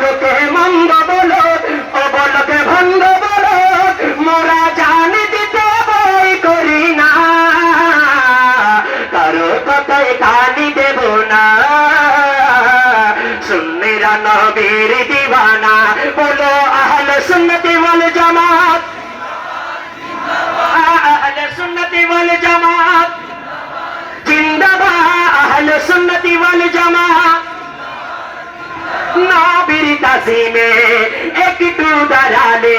লোকে মন্দ বলো, ও বলকে ভণ্ড বলো, মোরা জানি দিতে বই করি না, কারো কথায় কানি দেব না। সুন্নিরা নবীর দিওয়ানা, বলো আহলে সুন্নতি ওয়াল জামাত, আহলে সুন্নতি ওয়াল জামাত জিন্দাবাদ, আহলে সুন্নতি ওয়াল জামাত। নবীর তাজিমে একটু দাঁড়ালে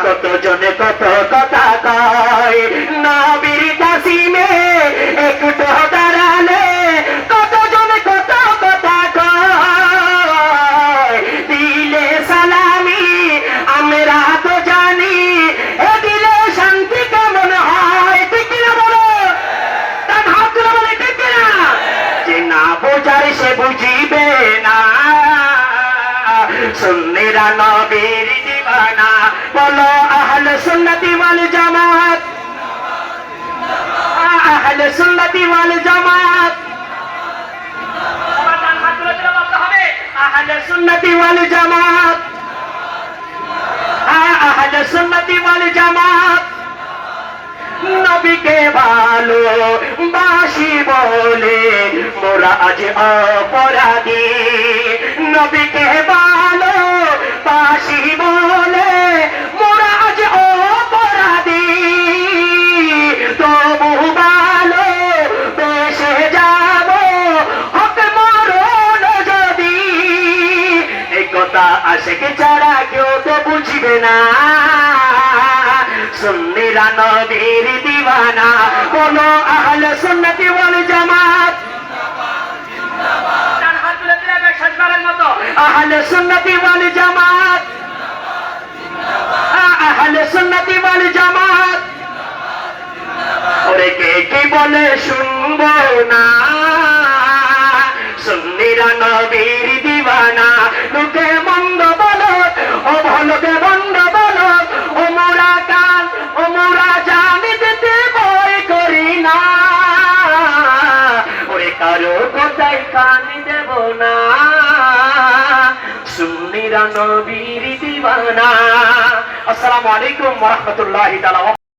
কত জনে কত কথা কয়, নবীর তাজিমে একটু দাঁড়ালে কত জনে কত কথা কয়। দিলে সালামি আমরা তো জানি, এ দিলে শান্তি কেমন হয়, ঠিক কিনা বলো? তার হাত তুলে বলে ঠিক কিনা? যে না বোঝার সে বুঝিবে না। সুন্নিরা নবীর দিওয়ানা, বলো আহলে সুন্নতি ওয়াল জামাত, আহলে সুন্নতি ওয়াল জামাত। আহলে সুন্নতি ওয়াল জামাত, আহলে সুন্নতি ওয়াল জামাত। নবীকে ভালো বাসি বলে মোরা আজ অপরাধী, নবীকে ভালো বাসি বলে মোরা আজ অপরাধী। তবু ভালো বেসে যাব হক মরণ যদি, এই কথা আশিক ছাড়া কেউ তো বুঝবে না। সুন্নিরা নবীর দিওয়ানা, বলো আহলে সুন্নতি ওয়াল জামাত, তার হাত তুলে দিলে শেষবারের মতো, আহলে সুন্নতি ওয়াল জামাত, আহলে সুন্নতি ওয়াল জামাত। ওরে কে কি বলে শুনবো না, সুন্নিরা নবীর দিওয়ানা। লোকে মন্দ বলো, ও ভালোকে মন্দ বলো, ও মোরা কান, ও মোরা জানি দিতে বই করি না, ওরে কারো কথায় কানি দেব না। সুন্নিরা নবীর দিওয়ানা। আসসালামু আলাইকুম ওয়া রাহমাতুল্লাহি তাআলা।